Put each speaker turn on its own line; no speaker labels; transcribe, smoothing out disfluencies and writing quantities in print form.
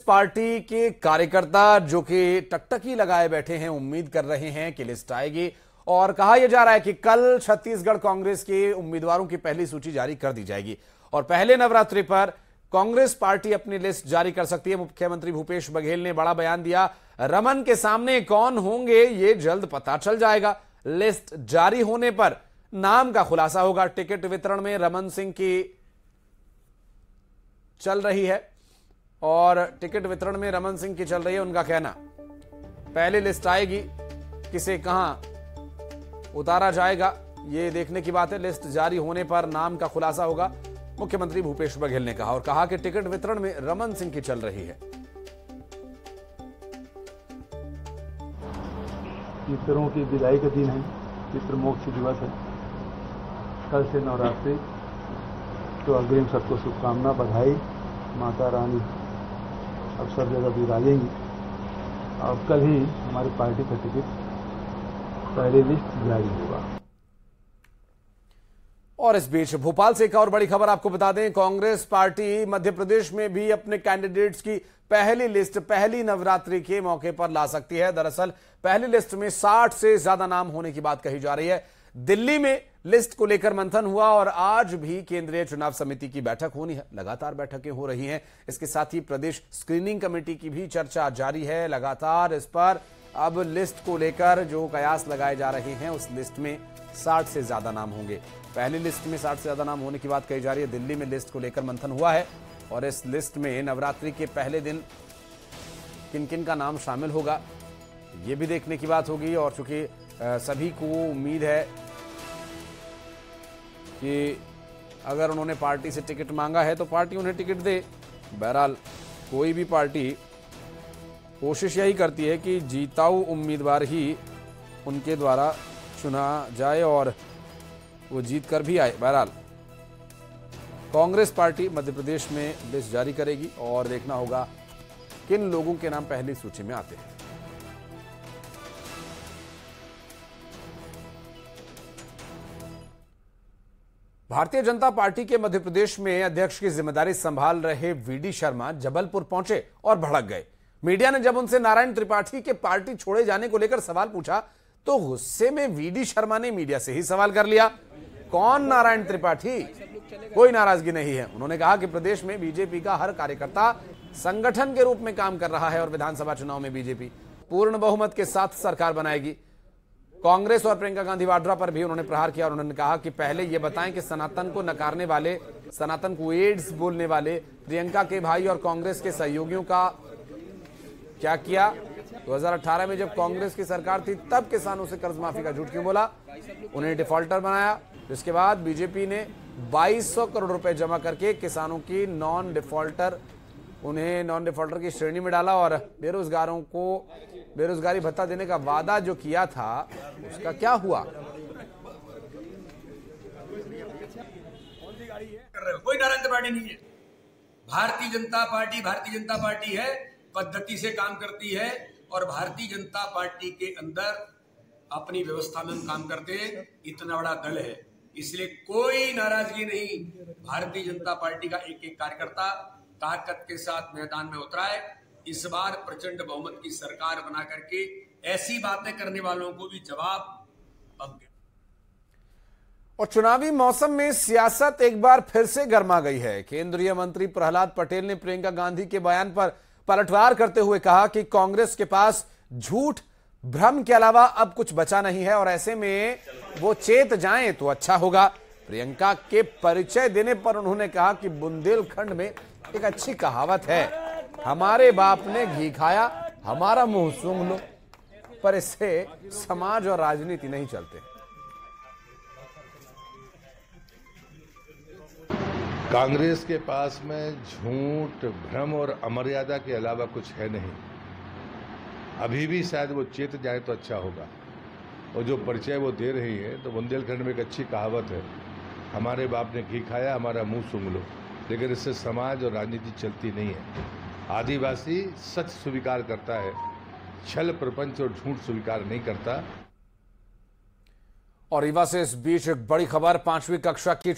Party के कार्यकर्ता जो कि टकटकी लगाए बैठे हैं, उम्मीद कर रहे हैं कि लिस्ट आएगी और कहा यह जा रहा है कि कल छत्तीसगढ़ कांग्रेस के उम्मीदवारों की पहली सूची जारी कर दी जाएगी और पहले नवरात्रि पर कांग्रेस पार्टी अपनी लिस्ट जारी कर सकती है। मुख्यमंत्री भूपेश बघेल ने बड़ा बयान दिया। रमन के सामने कौन होंगे ये जल्द पता चल जाएगा। लिस्ट जारी होने पर नाम का खुलासा होगा। टिकट वितरण में रमन सिंह की चल रही है और टिकट वितरण में रमन सिंह की चल रही है। उनका कहना पहले लिस्ट आएगी, किसे कहां उतारा जाएगा ये देखने की बात है। लिस्ट जारी होने पर नाम का खुलासा होगा, मुख्यमंत्री भूपेश बघेल ने कहा और कहा कि टिकट वितरण में रमन सिंह की चल रही है।
पितरों की विदाई का दिन है, पितृ मोक्ष दिवस है। कल से नवरात्रि, तो अग्रिम सबको शुभकामना, बधाई। माता रानी अब सब जगह विराजेंगी। अब कल ही हमारी पार्टी का टिकट पहले लिस्ट जारी होगा।
और इस बीच भोपाल से एक और बड़ी खबर आपको बता दें। कांग्रेस पार्टी मध्य प्रदेश में भी अपने कैंडिडेट्स की पहली लिस्ट पहली नवरात्रि के मौके पर ला सकती है। दरअसल पहली लिस्ट में 60 से ज्यादा नाम होने की बात कही जा रही है। दिल्ली में लिस्ट को लेकर मंथन हुआ और आज भी केंद्रीय चुनाव समिति की बैठक होनी है। लगातार बैठकें हो रही हैं। इसके साथ ही प्रदेश स्क्रीनिंग कमेटी की भी चर्चा जारी है। लगातार इस पर अब लिस्ट को लेकर जो कयास लगाए जा रहे हैं, उस लिस्ट में 60 से ज्यादा नाम होंगे। पहली लिस्ट में 60 से ज्यादा नाम होने की बात कही जा रही है। दिल्ली में लिस्ट को लेकर मंथन हुआ है और इस लिस्ट में नवरात्रि के पहले दिन किन किन का नाम शामिल होगा ये भी देखने की बात होगी। और चूंकि सभी को उम्मीद है कि अगर उन्होंने पार्टी से टिकट मांगा है तो पार्टी उन्हें टिकट दे। बहरहाल कोई भी पार्टी कोशिश यही करती है कि जीताऊ उम्मीदवार ही उनके द्वारा चुना जाए और वो जीत कर भी आए। बहरहाल कांग्रेस पार्टी मध्य प्रदेश में लिस्ट जारी करेगी और देखना होगा किन लोगों के नाम पहली सूची में आते हैं। भारतीय जनता पार्टी के मध्य प्रदेश में अध्यक्ष की जिम्मेदारी संभाल रहे वीडी शर्मा जबलपुर पहुंचे और भड़क गए। मीडिया ने जब उनसे नारायण त्रिपाठी के पार्टी छोड़े जाने को लेकर सवाल पूछा तो गुस्से में वीडी शर्मा ने मीडिया से ही सवाल कर लिया, कौन नारायण त्रिपाठी? कोई नाराजगी नहीं है। उन्होंने कहा कि प्रदेश में बीजेपी का हर कार्यकर्ता संगठन के रूप में काम कर रहा है और विधानसभा चुनाव में बीजेपी पूर्ण बहुमत के साथ सरकार बनाएगी। कांग्रेस और प्रियंका गांधी वाड्रा पर भी उन्होंने प्रहार किया और उन्होंने कहा कि पहले यह बताएं कि सनातन को नकारने वाले, सनातन को एड्स बोलने वाले प्रियंका के भाई और कांग्रेस के सहयोगियों का क्या किया। 2018 में जब कांग्रेस की सरकार थी तब किसानों से कर्ज माफी का झूठ क्यों बोला, उन्हें डिफॉल्टर बनाया। इसके बाद बीजेपी ने 2200 करोड़ रुपए जमा करके किसानों की उन्हें नॉन डिफॉल्टर की श्रेणी में डाला और बेरोजगारों को बेरोजगारी भत्ता देने का वादा जो किया था उसका क्या हुआ।
कोई नारायण पार्टी नहीं है। भारतीय जनता पार्टी है, पद्धति से काम करती है और भारतीय जनता पार्टी के अंदर अपनी व्यवस्था में काम करते हैं। इतना बड़ा दल है, इसलिए कोई नाराजगी नहीं। भारतीय जनता पार्टी का एक एक कार्यकर्ता ताकत के साथ मैदान में उतरा है। इस बार प्रचंड बहुमत की सरकार बना करके ऐसी बातें करने वालों को भी जवाब अब गया।
और चुनावी मौसम में सियासत एक बार फिर से गर्मा गई है। केंद्रीय मंत्री प्रहलाद पटेल ने प्रियंका गांधी के बयान पर पलटवार करते हुए कहा कि कांग्रेस के पास झूठ भ्रम के अलावा अब कुछ बचा नहीं है और ऐसे में वो चेत जाएं तो अच्छा होगा। प्रियंका के परिचय देने पर उन्होंने कहा कि बुंदेलखंड में एक अच्छी कहावत है, हमारे बाप ने घी खाया हमारा मुंह सूंघ लो, पर इससे समाज और राजनीति नहीं चलते।
कांग्रेस के पास में झूठ, भ्रम और अमर्यादा के अलावा कुछ है नहीं। अभी भी शायद वो चेत जाए तो अच्छा होगा। और जो परिचय वो दे रही है तो बुंदेलखंड में एक अच्छी कहावत है, हमारे बाप ने घी खाया हमारा मुंह सूंघ लो, लेकिन इससे समाज और राजनीति चलती नहीं है। आदिवासी सच स्वीकार करता है, छल प्रपंच और झूठ स्वीकार नहीं करता।
और रीवा से इस बीच एक बड़ी खबर, 5वीं कक्षा की